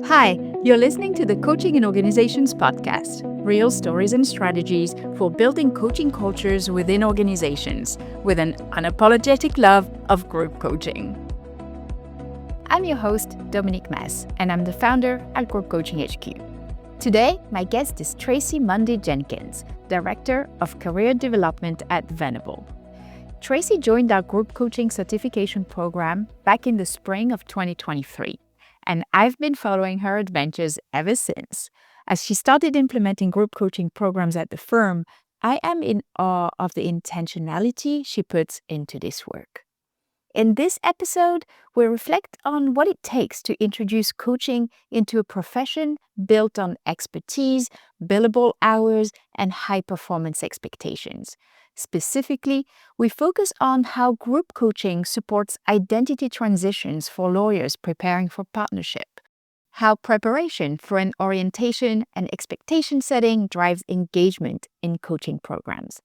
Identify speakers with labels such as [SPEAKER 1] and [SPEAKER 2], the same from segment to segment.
[SPEAKER 1] Hi, you're listening to the Coaching in Organizations podcast, real stories and strategies for building coaching cultures within organizations with an unapologetic love of group coaching. I'm your host, Dominique Mass, and I'm the founder at Group Coaching HQ. Today, my guest is Traci Mundy Jenkins, Director of Career Development at Venable. Traci joined our group coaching certification program back in the spring of 2023, and I've been following her adventures ever since. As she started implementing group coaching programs at the firm, I am in awe of the intentionality she puts into this work. In this episode, we reflect on what it takes to introduce coaching into a profession built on expertise, billable hours, and high-performance expectations. Specifically, we focus on how group coaching supports identity transitions for lawyers preparing for partnership, how preparation for an orientation and expectation setting drives engagement in coaching programs.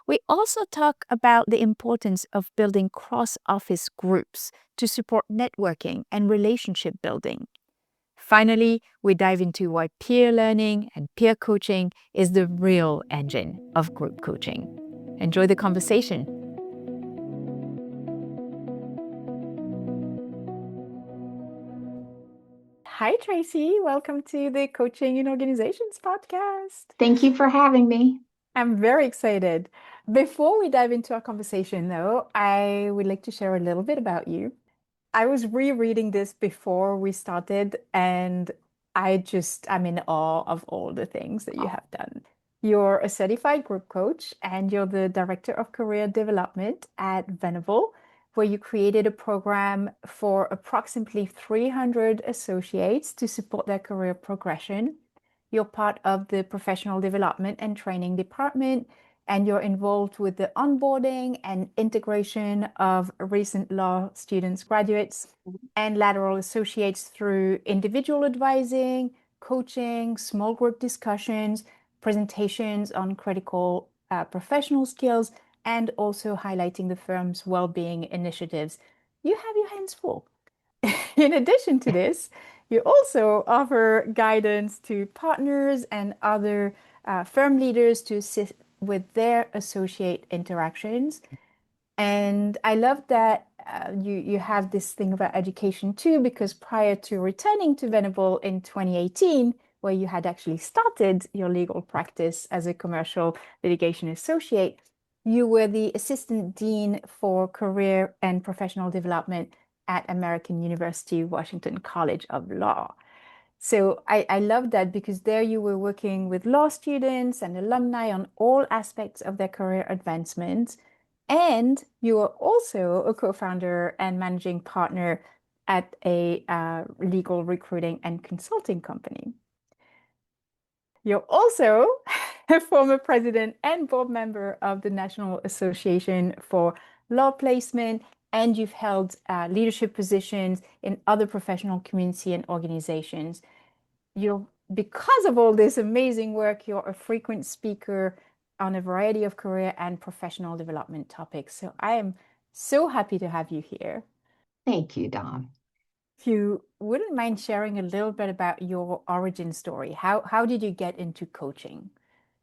[SPEAKER 1] We also talk about the importance of building cross-office groups to support networking and relationship building. Finally, we dive into why peer learning and peer coaching is the real engine of group coaching. Enjoy the conversation. Hi, Traci. Welcome to the Coaching in Organizations podcast.
[SPEAKER 2] Thank you for having me.
[SPEAKER 1] I'm very excited. Before we dive into our conversation, though, I would like to share a little bit about you. I was rereading this before we started, and I'm in awe of all the things that you have done. You're a certified group coach, and you're the Director of Career Development at Venable, where you created a program for approximately 300 associates to support their career progression. You're part of the professional development and training department, and you're involved with the onboarding and integration of recent law students, graduates, and lateral associates through individual advising, coaching, small group discussions, presentations on critical professional skills, and also highlighting the firm's well-being initiatives. You have your hands full. In addition to this, you also offer guidance to partners and other firm leaders to assist with their associate interactions. And I love that you have this thing about education too, because prior to returning to Venable in 2018, where you had actually started your legal practice as a commercial litigation associate, you were the Assistant Dean for Career and Professional Development at American University Washington College of Law. So I love that, because there you were working with law students and alumni on all aspects of their career advancement. And you are also a co-founder and managing partner at a legal recruiting and consulting company. You're also a former president and board member of the National Association for Law Placement, and you've held leadership positions in other professional community and organizations. Because of all this amazing work, you're a frequent speaker on a variety of career and professional development topics. So I am so happy to have you here.
[SPEAKER 2] Thank you, Dom.
[SPEAKER 1] If you wouldn't mind sharing a little bit about your origin story, how did you get into coaching?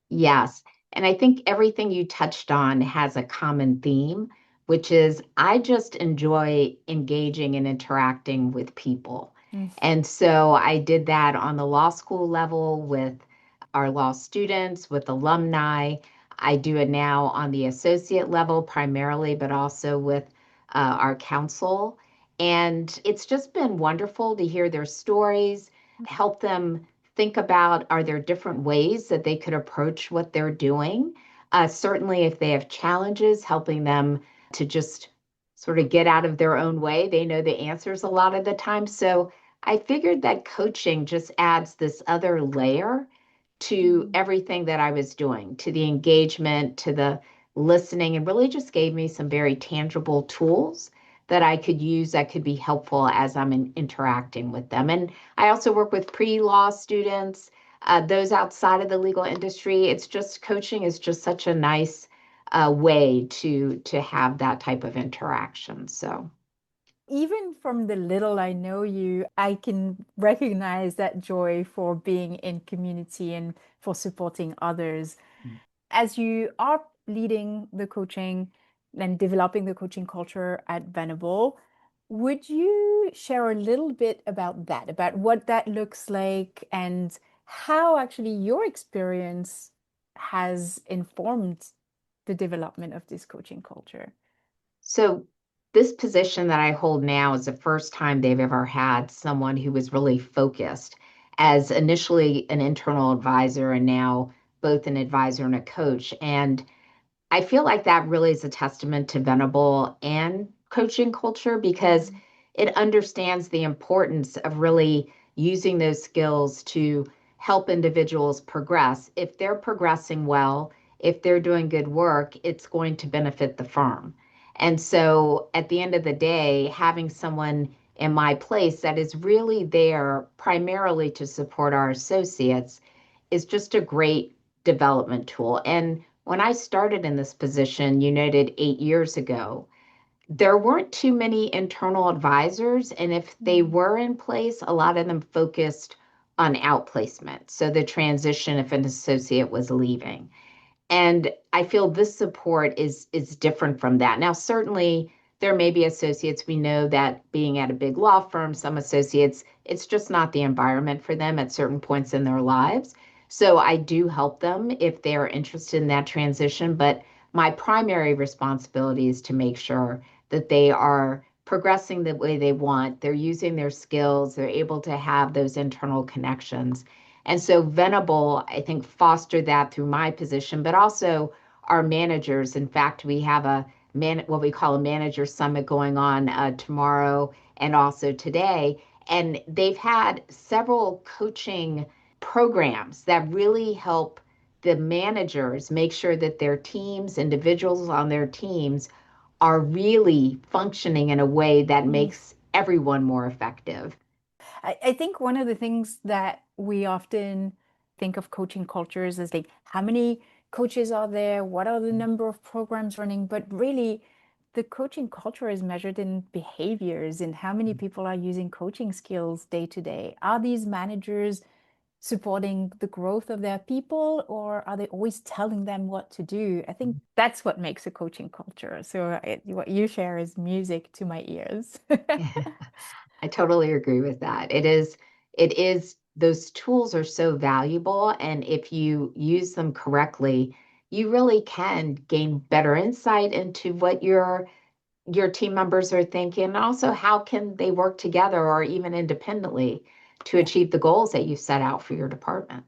[SPEAKER 2] Yes. And I think everything you touched on has a common theme, which is I just enjoy engaging and interacting with people. And so I did that on the law school level with our law students, with alumni. I do it now on the associate level primarily, but also with our counsel. And it's just been wonderful to hear their stories, help them think about, are there different ways that they could approach what they're doing? Certainly, if they have challenges, helping them to just sort of get out of their own way. They know the answers a lot of the time. So I figured that coaching just adds this other layer to everything that I was doing, to the engagement, to the listening, and really just gave me some very tangible tools that I could use that could be helpful as I'm interacting with them. And I also work with pre-law students, those outside of the legal industry. It's just coaching is just such a nice way to have that type of interaction. So
[SPEAKER 1] even from the little I know you, I can recognize that joy for being in community and for supporting others. As you are leading the coaching and developing the coaching culture at Venable, would you share a little bit about that, about what that looks like and how actually your experience has informed the development of this coaching culture?
[SPEAKER 2] So, this position that I hold now is the first time they've ever had someone who was really focused as initially an internal advisor and now both an advisor and a coach. And I feel like that really is a testament to Venable and coaching culture because
[SPEAKER 1] Mhm.
[SPEAKER 2] it understands the importance of really using those skills to help individuals progress. If they're progressing well, if they're doing good work, it's going to benefit the firm. And so at the end of the day, having someone in my place that is really there primarily to support our associates is just a great development tool. And when I started in this position, you noted 8 years ago, there weren't too many internal advisors. And if they
[SPEAKER 1] Mhm.
[SPEAKER 2] were in place, a lot of them focused on outplacement. So the transition if an associate was leaving. And I feel this support is different from that. Now, certainly there may be associates we know that being at a big law firm, some associates, it's just not the environment for them at certain points in their lives. So I do help them if they're interested in that transition, but my primary responsibility is to make sure that they are progressing the way they want, they're using their skills, they're able to have those internal connections. And so Venable, I think, fostered that through my position, but also our managers. In fact, we have what we call a manager summit going on tomorrow and also today. And they've had several coaching programs that really help the managers make sure that their teams, individuals on their teams, are really functioning in a way that
[SPEAKER 1] Mm.
[SPEAKER 2] makes everyone more effective.
[SPEAKER 1] I think one of the things that we often think of coaching cultures is like how many coaches are there? What are the number of programs running? But really, the coaching culture is measured in behaviors and how many people are using coaching skills day to day. Are these managers supporting the growth of their people, or are they always telling them what to do? I think that's what makes a coaching culture. So what you share is music to my ears.
[SPEAKER 2] I totally agree with that. It is, those tools are so valuable. And if you use them correctly, you really can gain better insight into what your team members are thinking, and also how can they work together or even independently to
[SPEAKER 1] Yeah.
[SPEAKER 2] achieve the goals that you set out for your department.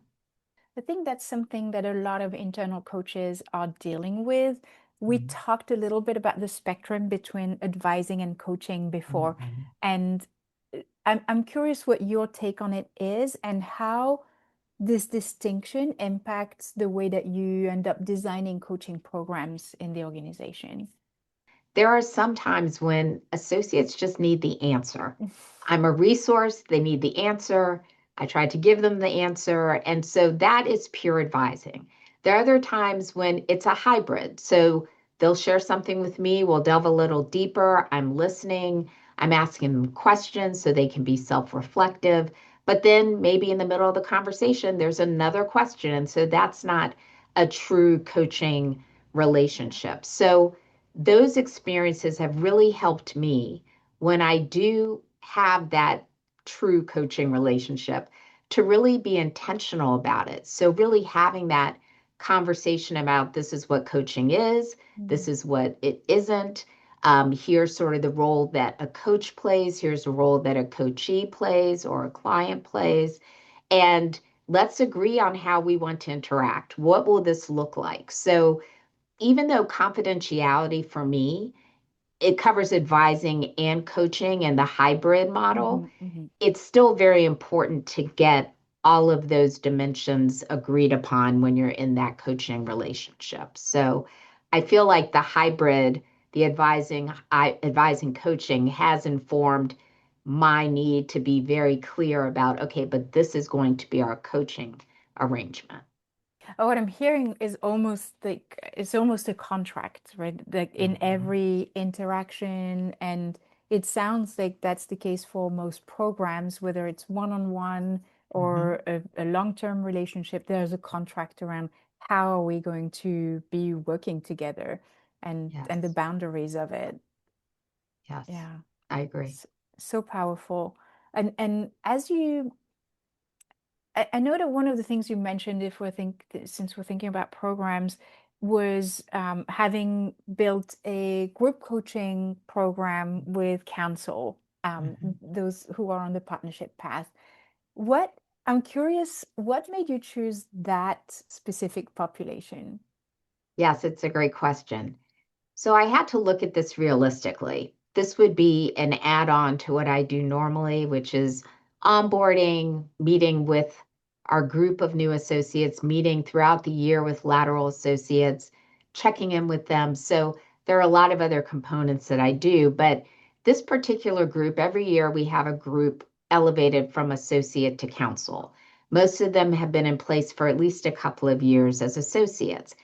[SPEAKER 1] I think that's something that a lot of internal coaches are dealing with. We talked a little bit about the spectrum between advising and coaching before,
[SPEAKER 2] Mhm.
[SPEAKER 1] and I'm curious what your take on it is and how this distinction impacts the way that you end up designing coaching programs in the organization.
[SPEAKER 2] There are some times when associates just need the answer. I'm a resource, they need the answer. I try to give them the answer. And so that is pure advising. There are other times when it's a hybrid. So they'll share something with me, we'll delve a little deeper. I'm listening, I'm asking them questions so they can be self reflective. But then maybe in the middle of the conversation, there's another question. And so that's not a true coaching
[SPEAKER 1] Yeah.
[SPEAKER 2] relationship. So those experiences have really helped me when I do have that true coaching relationship to really be intentional about it. So, really having that conversation about this is what coaching is,
[SPEAKER 1] Mm.
[SPEAKER 2] this is what it isn't. Here's sort of the role that a coach plays, here's the role that a coachee plays or a client plays. And let's agree on how we want to interact. What will this look like? So, even though confidentiality for me, it covers advising and coaching and the hybrid model,
[SPEAKER 1] Mhm, mhm.
[SPEAKER 2] it's still very important to get all of those dimensions agreed upon when you're in that coaching relationship. So I feel like the hybrid, the advising coaching has informed my need to be very clear about, okay, but this is going to be our coaching arrangement.
[SPEAKER 1] What I'm hearing is almost like it's almost a contract, right? Like in
[SPEAKER 2] Mhm.
[SPEAKER 1] every interaction and it sounds like that's the case for most programs, whether it's one-on-one
[SPEAKER 2] Hmm.
[SPEAKER 1] or a long-term relationship. There's a contract around how are we going to be working together and the
[SPEAKER 2] Yes,
[SPEAKER 1] boundaries of it.
[SPEAKER 2] yes,
[SPEAKER 1] Yeah,
[SPEAKER 2] I agree.
[SPEAKER 1] so, so powerful. And as you I know that one of the things you mentioned, if we're think since we're thinking about programs, was having built a group coaching program with Counsel,
[SPEAKER 2] Mhm.
[SPEAKER 1] those who are on the partnership path. What I'm curious, what made you choose that specific population?
[SPEAKER 2] Yes, it's a great question. So I had to look at this realistically. This would be an add-on to what I do normally, which is onboarding, meeting with our group of new associates, meeting throughout the year with lateral associates, checking in with them. So there are a lot of other components that I do, but this particular group, every year we have a group elevated from associate to counsel. Most of them have been in place for at least a couple of years as associates.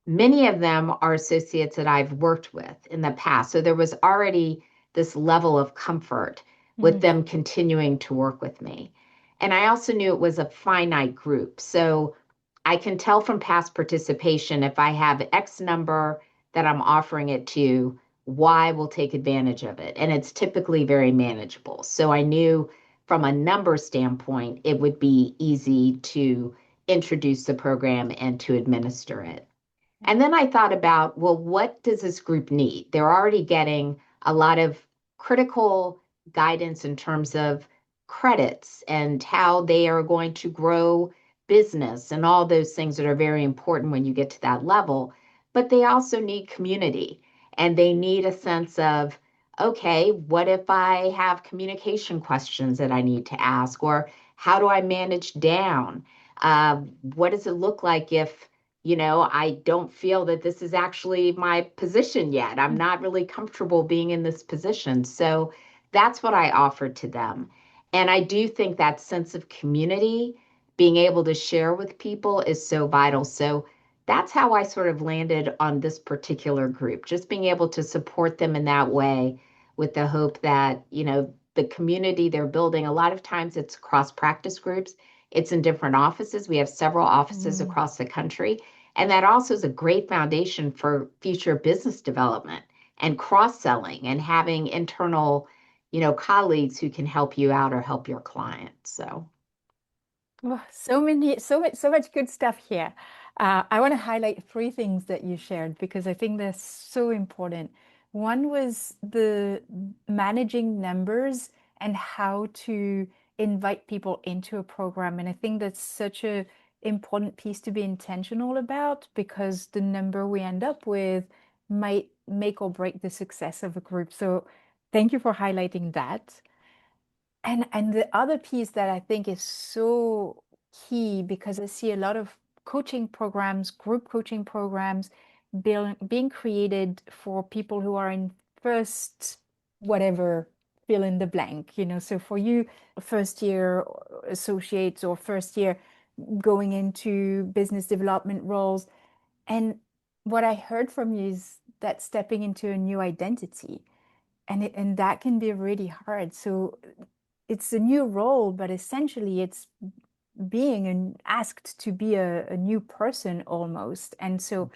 [SPEAKER 2] Many of them are associates that I've worked with in the past. So there was already this level of comfort with
[SPEAKER 1] Mm,
[SPEAKER 2] them continuing to work with me. And I also knew it was a finite group. So I can tell from past participation if I have X number that I'm offering it to, Y will take advantage of it. And it's typically very manageable. So I knew from a number standpoint, it would be easy to introduce the program and to administer it. And then I thought about, well, what does this group need? They're already getting a lot of critical guidance in terms of credits and how they are going to grow business and all those things that are very important when you get to that level. But they also need community and they need a sense of, okay, what if I have communication questions that I need to ask? Or how do I manage down? What does it look like if I don't feel that this is actually my position yet. I'm
[SPEAKER 1] mm,
[SPEAKER 2] not really comfortable being in this position. So that's what I offered to them. And I do think that sense of community, being able to share with people is so vital. So that's how I sort of landed on this particular group, just being able to support them in that way with the hope that, the community they're building, a lot of times it's cross practice groups. It's in different offices. We have several offices
[SPEAKER 1] mm.
[SPEAKER 2] across the country. And that also is a great foundation for future business development and cross-selling and having internal, colleagues who can help you out or help your client. So,
[SPEAKER 1] Oh, so much good stuff here. I want to highlight three things that you shared because I think they're so important. One was the managing numbers and how to invite people into a program. And I think that's such a important piece to be intentional about because the number we end up with might make or break the success of a group. So thank you for highlighting that. And the other piece that I think is so key because I see a lot of coaching programs, group coaching programs being created for people who are in first whatever fill in the blank, So for you, first year associates or first year going into business development roles. And what I heard from you is that stepping into a new identity and that can be really hard. So it's a new role, but essentially it's being asked to be a new person almost. And so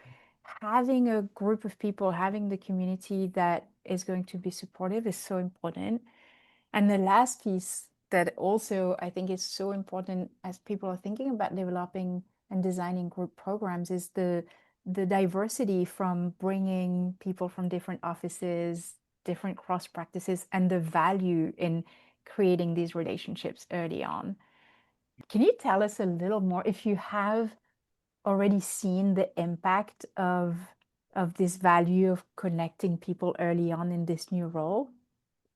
[SPEAKER 1] having a group of people, having the community that is going to be supportive is so important. And the last piece that also I think is so important as people are thinking about developing and designing group programs is the diversity from bringing people from different offices, different cross practices, and the value in creating these relationships early on. Can you tell us a little more if you have already seen the impact of this value of connecting people early on in this new role?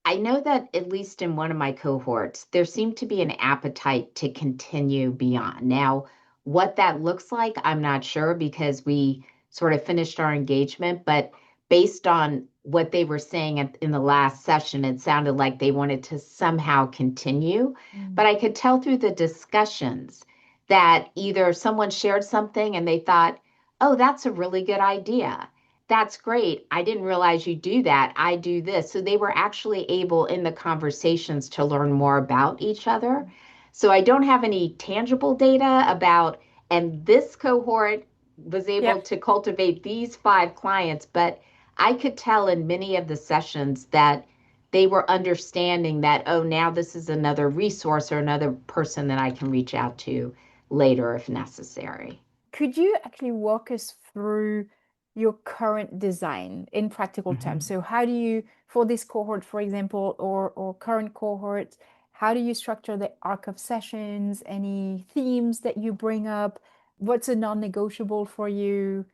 [SPEAKER 2] I know that at least in one of my cohorts, there seemed to be an appetite to continue beyond. Now, what that looks like, I'm not sure because we sort of finished our engagement, but based on what they were saying in the last session, it sounded like they wanted to somehow continue.
[SPEAKER 1] Mm,
[SPEAKER 2] But I could tell through the discussions that either someone shared something and they thought, oh, that's a really good idea. that's great. I didn't realize you do that. I do this. So they were actually able in the conversations to learn more about each other. So I don't have any tangible data about, and this cohort was able
[SPEAKER 1] Yep.
[SPEAKER 2] to cultivate these 5 clients, but I could tell in many of the sessions that they were understanding that, oh, now this is another resource or another person that I can reach out to later if necessary.
[SPEAKER 1] Could you actually walk us through your current design in practical terms?
[SPEAKER 2] Mhm.
[SPEAKER 1] So how do you, for this cohort, for example, or current cohort, how do you structure the arc of sessions? Any themes that you bring up? What's a non-negotiable for you?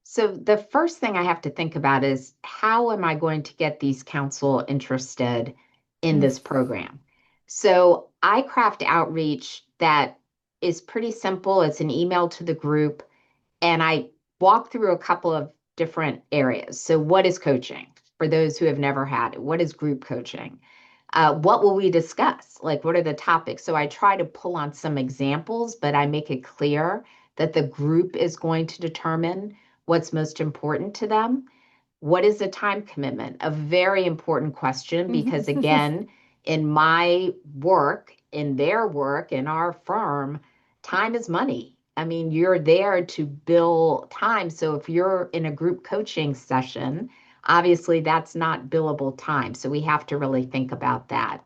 [SPEAKER 2] So the first thing I have to think about is how am I going to get these counsel interested in
[SPEAKER 1] Mm.
[SPEAKER 2] this program? So I craft outreach that is pretty simple. It's an email to the group, and I walk through a couple of different areas. So what is coaching? For those who have never had it, what is group coaching? What will we discuss? Like, what are the topics? So I try to pull on some examples, but I make it clear that the group is going to determine what's most important to them. What is the time commitment? A very important question because, again, in my work, in their work, in our firm, time is money. I mean, you're there to bill time. So if you're in a group coaching session, obviously that's not billable time. So we have to really think about that.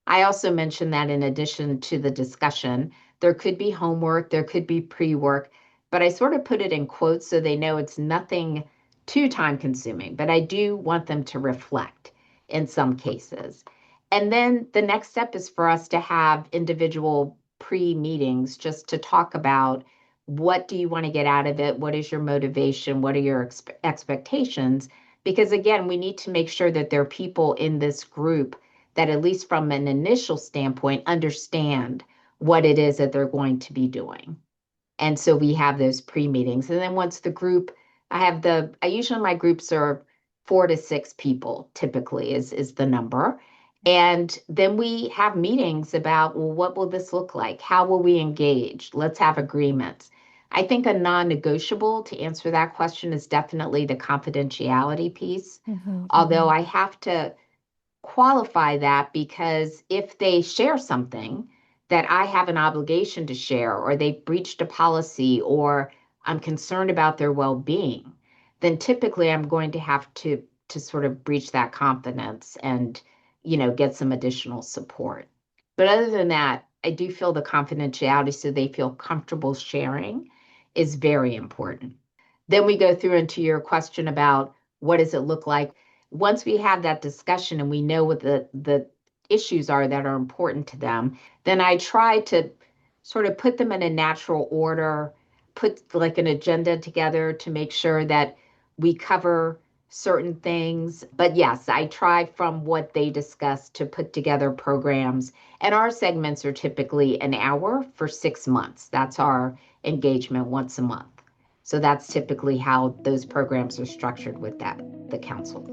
[SPEAKER 2] I also mentioned that in addition to the discussion, there could be homework, there could be pre-work, but I sort of put it in quotes so they know it's nothing too time consuming, but I do want them to reflect in some cases. And then the next step is for us to have individual pre-meetings just to talk about what do you want to get out of it? What is your motivation? What are your expectations? Because again, we need to make sure that there are people in this group that, at least from an initial standpoint, understand what it is that they're going to be doing. And so we have those pre-meetings. And then once the group, I usually my groups are 4 to 6 people typically is the number. And then we have meetings about, well, what will this look like? How will we engage? Let's have agreements. I think a non-negotiable to answer that question is definitely the confidentiality piece.
[SPEAKER 1] Mhm,
[SPEAKER 2] Although
[SPEAKER 1] mhm.
[SPEAKER 2] I have to qualify that because if they share something that I have an obligation to share, or they breached a policy, or I'm concerned about their well-being, then typically I'm going to have to sort of breach that confidence and, get some additional support. But other than that, I do feel the confidentiality so they feel comfortable sharing is very important. Then we go through into your question about what does it look like once we have that discussion and we know what the issues are that are important to them, then I try to sort of put them in a natural order, put like an agenda together to make sure that we cover certain things. But yes, I try from what they discuss to put together programs. And our segments are typically an hour for 6 months. That's our engagement once a month. So that's typically how those programs are structured with the council.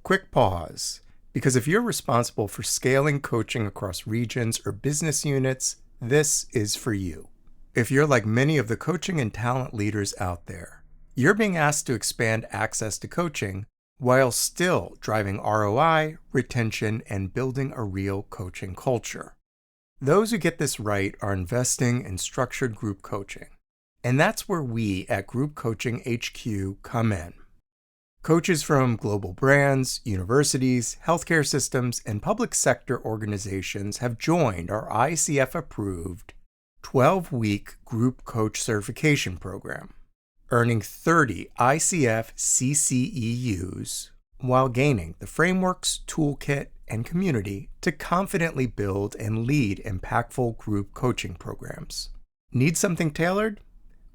[SPEAKER 3] Quick pause, because if you're responsible for scaling coaching across regions or business units, this is for you. If you're like many of the coaching and talent leaders out there, you're being asked to expand access to coaching while still driving ROI, retention, and building a real coaching culture. Those who get this right are investing in structured group coaching. And that's where we at Group Coaching HQ come in. Coaches from global brands, universities, healthcare systems, and public sector organizations have joined our ICF-approved 12-week group coach certification program, earning 30 ICF CCEUs while gaining the frameworks, toolkit, and community to confidently build and lead impactful group coaching programs. Need something tailored?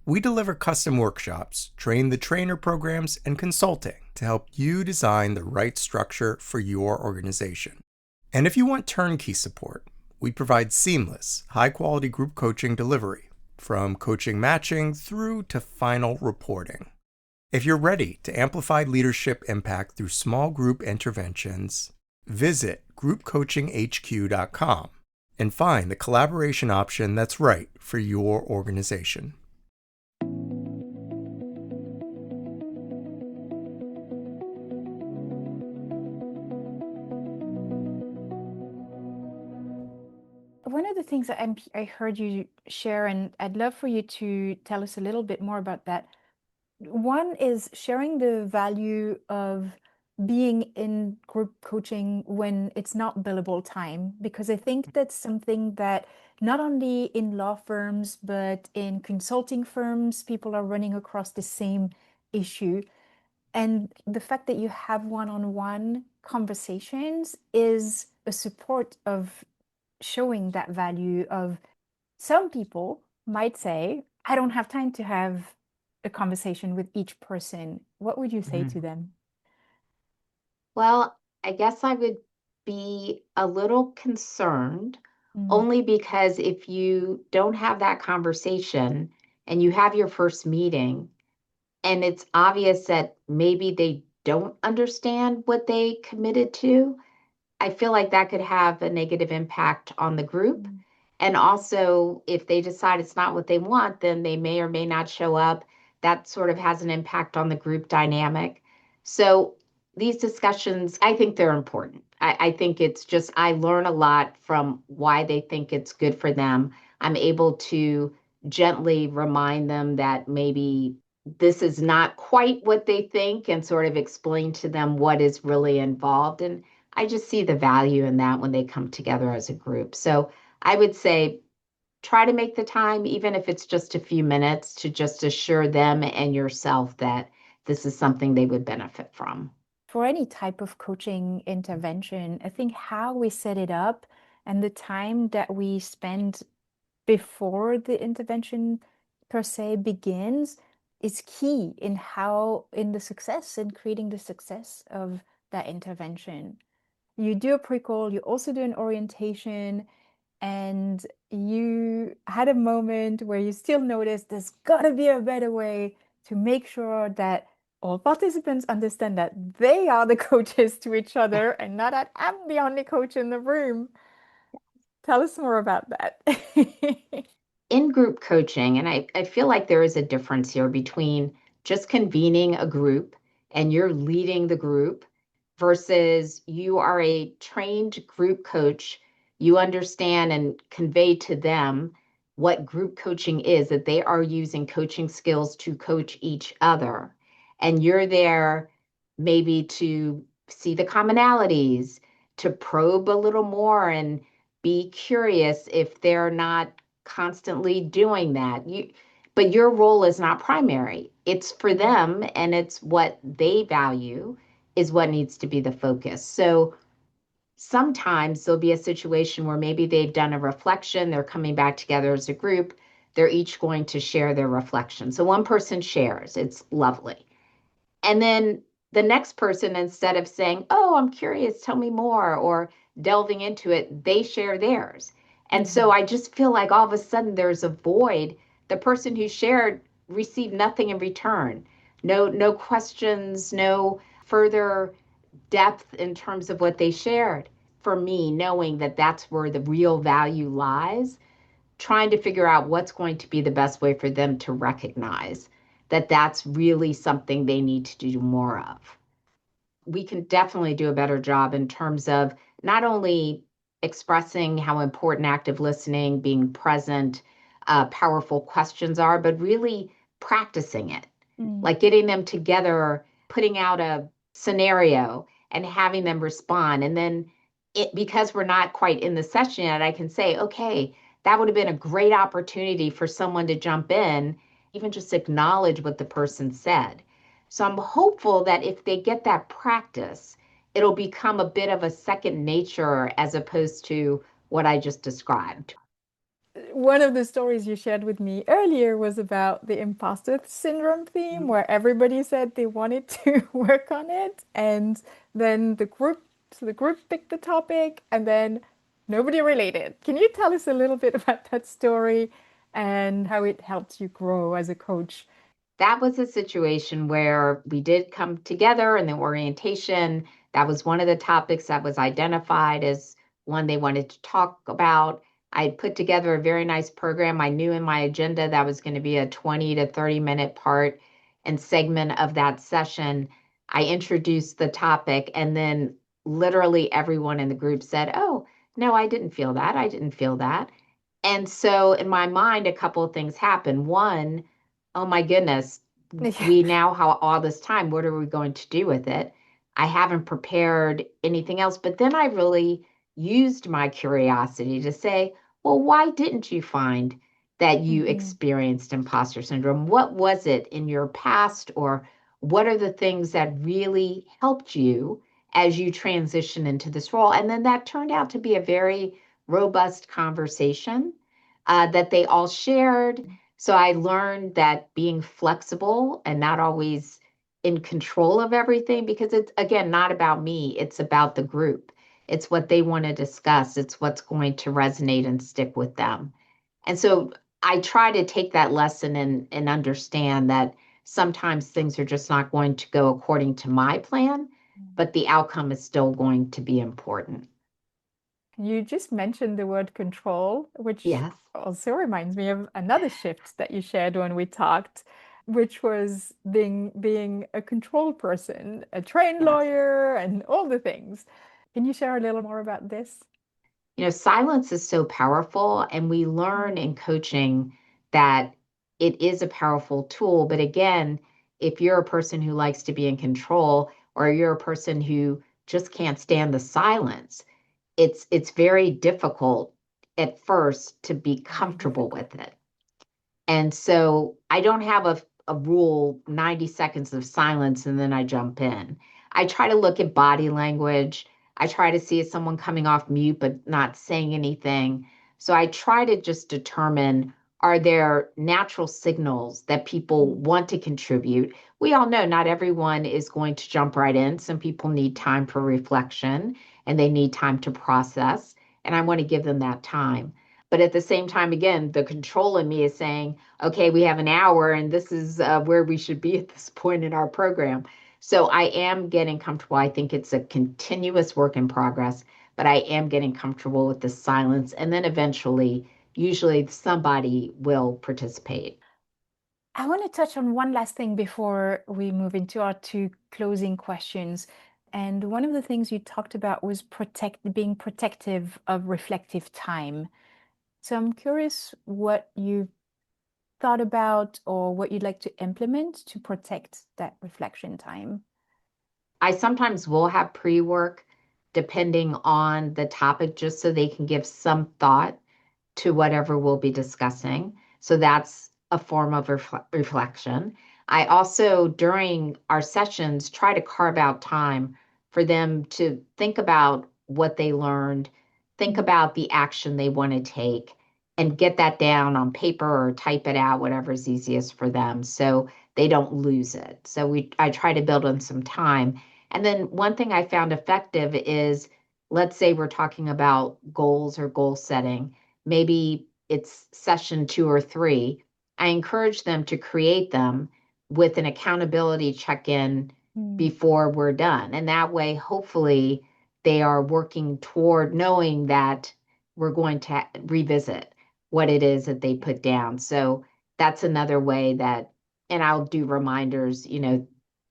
[SPEAKER 3] We deliver custom workshops, train the trainer programs, and consulting to help you design the right structure for your organization. And if you want turnkey support, we provide seamless, high-quality group coaching delivery, from coaching matching through to final reporting. If you're ready to amplify leadership impact through small group interventions, visit groupcoachinghq.com and find the collaboration option that's right for your organization.
[SPEAKER 1] One of the things that I heard you share, and I'd love for you to tell us a little bit more about that. One is sharing the value of being in group coaching when it's not billable time, because I think that's something that not only in law firms, but in consulting firms, people are running across the same issue. And the fact that you have one-on-one conversations is a support of showing that value of some people might say, I don't have time to have a conversation with each person. What would you say to them?
[SPEAKER 2] Well, I guess I would be a little concerned
[SPEAKER 1] Mm,
[SPEAKER 2] only because if you don't have that conversation and you have your first meeting and it's obvious that maybe they don't understand what they committed to, I feel like that could have a negative impact on the group.
[SPEAKER 1] mm,
[SPEAKER 2] And also, if they decide it's not what they want, then they may or may not show up. That sort of has an impact on the group dynamic. So, these discussions, I think they're important. I think it's just, I learn a lot from why they think it's good for them. I'm able to gently remind them that maybe this is not quite what they think and sort of explain to them what is really involved. And I just see the value in that when they come together as a group. So I would say try to make the time, even if it's just a few minutes, to just assure them and yourself that this is something they would benefit from.
[SPEAKER 1] For any type of coaching intervention, I think how we set it up and the time that we spend before the intervention per se begins is key in in the success, in creating the success of that intervention. You do a pre-call, you also do an orientation, and you had a moment where you still noticed there's got to be a better way to make sure that all participants understand that they are the coaches to each other and not that I'm the only coach in the room. Tell us more about that.
[SPEAKER 2] In group coaching, and I feel like there is a difference here between just convening a group and you're leading the group versus you are a trained group coach. You understand and convey to them what group coaching is, that they are using coaching skills to coach each other. And you're there maybe to see the commonalities, to probe a little more and be curious if they're not constantly doing that. But your role is not primary. It's for them and it's what they value is what needs to be the focus. So sometimes there'll be a situation where maybe they've done a reflection, they're coming back together as a group, they're each going to share their reflection. So one person shares, it's lovely. And then the next person, instead of saying, oh, I'm curious, tell me more, or delving into it, they share theirs. And so
[SPEAKER 1] Mhm.
[SPEAKER 2] I just feel like all of a sudden there's a void. The person who shared received nothing in return. No questions, no further depth in terms of what they shared. For me, knowing that that's where the real value lies, trying to figure out what's going to be the best way for them to recognize that that's really something they need to do more of. We can definitely do a better job in terms of not only expressing how important active listening, being present, powerful questions are, but really practicing it,
[SPEAKER 1] Mm.
[SPEAKER 2] like getting them together, putting out a scenario and having them respond. And then because we're not quite in the session yet, I can say, okay, that would have been a great opportunity for someone to jump in, even just acknowledge what the person said. So I'm hopeful that if they get that practice, it'll become a bit of a second nature as opposed to what I just described.
[SPEAKER 1] One of the stories you shared with me earlier was about the imposter syndrome theme, where everybody said they wanted to work on it, and then the group picked the topic, and then nobody related. Can you tell us a little bit about that story and how it helped you grow as a coach?
[SPEAKER 2] That was a situation where we did come together in the orientation. That was one of the topics that was identified as one they wanted to talk about. I put together a very nice program. I knew in my agenda that was going to be a 20 to 30-minute part and segment of that session. I introduced the topic, and then literally everyone in the group said, "Oh, no, I didn't feel that. I didn't feel that." And so in my mind, a couple of things happened. One, oh my goodness, we now have all this time. What are we going to do with it? I haven't prepared anything else. But then I really used my curiosity to say, well, why didn't you find that you
[SPEAKER 1] Mhm.
[SPEAKER 2] experienced imposter syndrome? What was it in your past, or what are the things that really helped you as you transition into this role? And then that turned out to be a very robust conversation that they all shared. So I learned that being flexible and not always in control of everything, because it's, again, not about me, it's about the group. It's what they want to discuss, it's what's going to resonate and stick with them. And so I try to take that lesson and understand that sometimes things are just not going to go according to my plan, but the outcome is still going to be important.
[SPEAKER 1] You just mentioned the word control, which
[SPEAKER 2] Yes,
[SPEAKER 1] also reminds me of another shift that you shared when we talked, which was being a control person, a trained
[SPEAKER 2] yes.
[SPEAKER 1] lawyer, and all the things. Can you share a little more about this?
[SPEAKER 2] Silence is so powerful, and we learn in coaching that it is a powerful tool. But again, if you're a person who likes to be in control, or you're a person who just can't stand the silence, it's very difficult at first to be
[SPEAKER 1] Very
[SPEAKER 2] comfortable
[SPEAKER 1] difficult.
[SPEAKER 2] with it. And so I don't have a rule, 90 seconds of silence, and then I jump in. I try to look at body language. I try to see if someone coming off mute but not saying anything. So I try to just determine, are there natural signals that people
[SPEAKER 1] Mm.
[SPEAKER 2] want to contribute? We all know not everyone is going to jump right in. Some people need time for reflection and they need time to process. And I want to give them that time. But at the same time, again, the control in me is saying, okay, we have an hour and this is where we should be at this point in our program. So I am getting comfortable. I think it's a continuous work in progress, but I am getting comfortable with the silence. And then eventually, usually somebody will participate.
[SPEAKER 1] I want to touch on one last thing before we move into our two closing questions. And one of the things you talked about was being protective of reflective time. So I'm curious what you thought about or what you'd like to implement to protect that reflection time.
[SPEAKER 2] I sometimes will have pre work depending on the topic, just so they can give some thought to whatever we'll be discussing. So that's a form of reflection. I also, during our sessions, try to carve out time for them to think about what they learned, think
[SPEAKER 1] Mm.
[SPEAKER 2] about the action they want to take, and get that down on paper or type it out, whatever is easiest for them, so they don't lose it. So I try to build in some time. And then one thing I found effective is, let's say we're talking about goals or goal setting, maybe it's session 2 or 3, I encourage them to create them with an accountability check in
[SPEAKER 1] Mm.
[SPEAKER 2] before we're done. And that way, hopefully, they are working toward knowing that we're going to revisit what it is that they put down. So that's another way that, and I'll do reminders,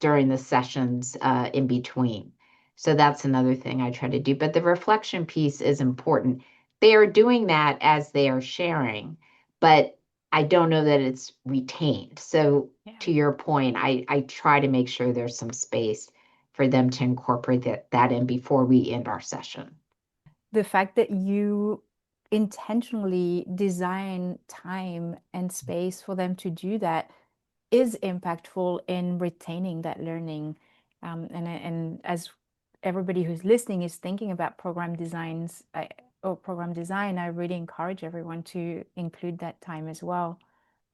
[SPEAKER 2] during the sessions in between. So that's another thing I try to do. But the reflection piece is important. They are doing that as they are sharing, but I don't know that it's retained. So
[SPEAKER 1] Yeah.
[SPEAKER 2] to your point, I try to make sure there's some space for them to incorporate that in before we end our session.
[SPEAKER 1] The fact that you intentionally design time and space for them to do that is impactful in retaining that learning. And as everybody who's listening is thinking about program design, I really encourage everyone to include that time as well.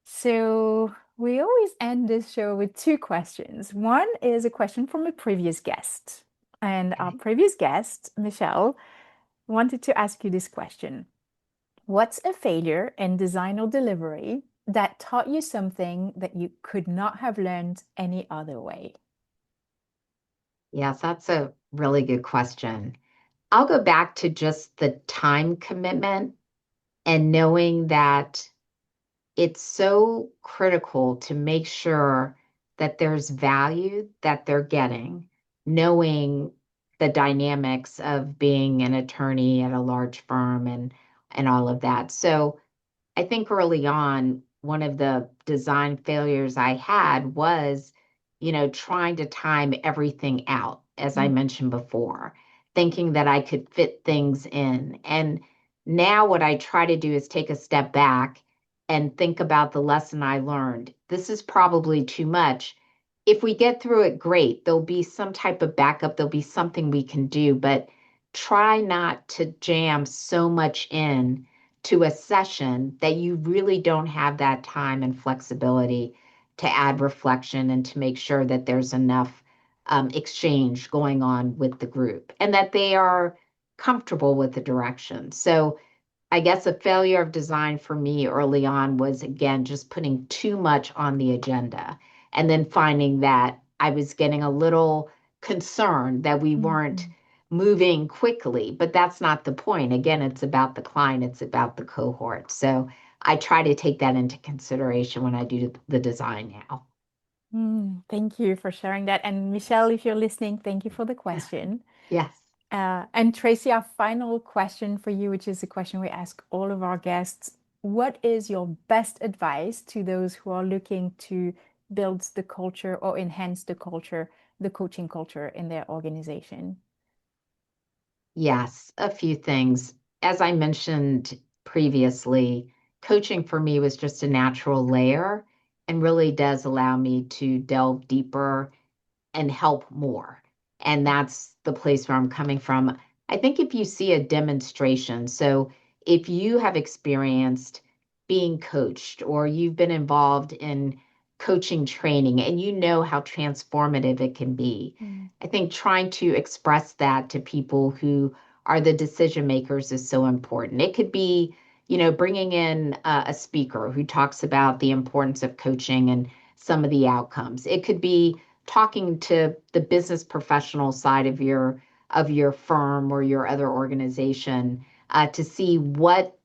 [SPEAKER 1] So we always end this show with two questions. One is a question from a previous guest. And our
[SPEAKER 2] Okay.
[SPEAKER 1] previous guest, Michelle, wanted to ask you this question. What's a failure in design or delivery that taught you something that you could not have learned any other way?
[SPEAKER 2] Yes, that's a really good question. I'll go back to just the time commitment. and knowing that it's so critical to make sure that there's value that they're getting, knowing the dynamics of being an attorney at a large firm and all of that. So I think early on, one of the design failures I had was, trying to time everything out, as I mentioned before, thinking that I could fit things in. And now what I try to do is take a step back and think about the lesson I learned. This is probably too much. If we get through it, great. There'll be some type of backup, there'll be something we can do, but try not to jam so much in to a session that you really don't have that time and flexibility to add reflection and to make sure that there's enough exchange going on with the group and that they are comfortable with the direction. So I guess a failure of design for me early on was, again, just putting too much on the agenda and then finding that I was getting a little concerned that we weren't moving quickly, but that's not the point. Again, it's about the client, it's about the cohort. So I try to take that into consideration when I do the design now.
[SPEAKER 1] Thank you for sharing that. And Michelle, if you're listening, thank you for the question.
[SPEAKER 2] Yes.
[SPEAKER 1] And Traci, our final question for you, which is a question we ask all of our guests. What is your best advice to those who are looking to build the culture or enhance the culture, the coaching culture in their organization?
[SPEAKER 2] Yes, a few things. As I mentioned previously, coaching for me was just a natural layer and really does allow me to delve deeper and help more. And that's the place where I'm coming from. I think if you see a demonstration, so if you have experienced being coached or you've been involved in coaching training and you know how transformative it can be, I think trying to express that to people who are the decision makers is so important. It could be, bringing in a speaker who talks about the importance of coaching and some of the outcomes. It could be talking to the business professional side of your firm or your other organization to see what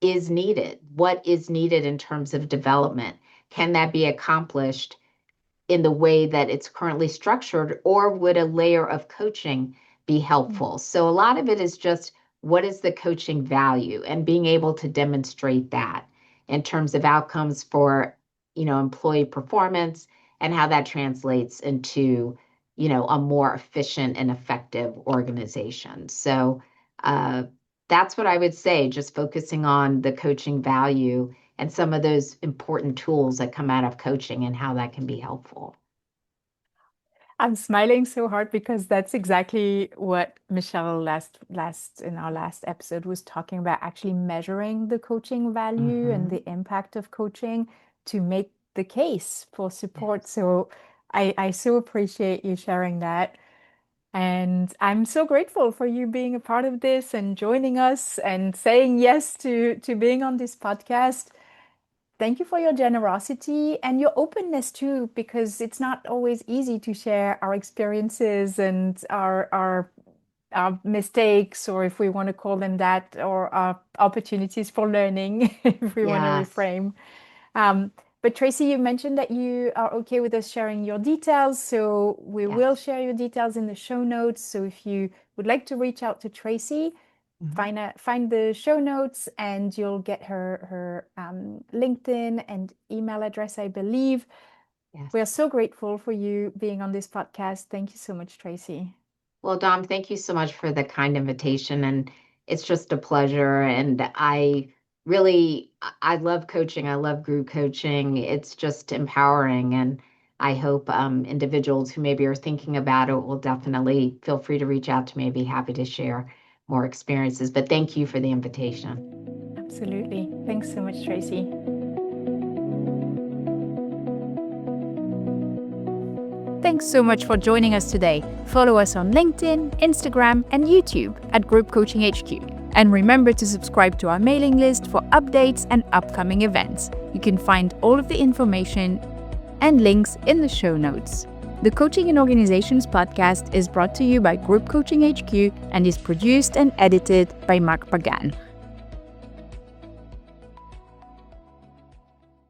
[SPEAKER 2] is needed in terms of development. Can that be accomplished in the way that it's currently structured, or would a layer of coaching be helpful? So a lot of it is just, what is the coaching value, and being able to demonstrate that in terms of outcomes for, employee performance and how that translates into, a more efficient and effective organization. So that's what I would say, just focusing on the coaching value and some of those important tools that come out of coaching and how that can be helpful.
[SPEAKER 1] I'm smiling so hard because that's exactly what Michelle in our last episode was talking about, actually measuring the coaching value and the impact of coaching to make the case for support.
[SPEAKER 2] Yes.
[SPEAKER 1] So I so appreciate you sharing that. And I'm so grateful for you being a part of this and joining us and saying yes to being on this podcast. Thank you for your generosity and your openness too, because it's not always easy to share our experiences and our mistakes, or if we want to call them that, or our opportunities for learning, if we want to
[SPEAKER 2] Yes.
[SPEAKER 1] reframe. But Traci, you mentioned that you are okay with us sharing your details, so we will
[SPEAKER 2] Yes.
[SPEAKER 1] share your details in the show notes. So if you would like to reach out to Traci, find the show notes and you'll get her LinkedIn and email address, I believe.
[SPEAKER 2] Yes.
[SPEAKER 1] We are so grateful for you being on this podcast. Thank you so much, Traci.
[SPEAKER 2] Well, Dom, thank you so much for the kind invitation. And it's just a pleasure. And I love coaching. I love group coaching. It's just empowering. And I hope individuals who maybe are thinking about it will definitely feel free to reach out to me. I'd be happy to share more experiences. But thank you for the invitation.
[SPEAKER 1] Absolutely. Thanks so much, Traci. Thanks so much for joining us today. Follow us on LinkedIn, Instagram, and YouTube at Group Coaching HQ. And remember to subscribe to our mailing list for updates and upcoming events. You can find all of the information and links in the show notes. The Coaching in Organizations podcast is brought to you by Group Coaching HQ and is produced and edited by Mark Pagan.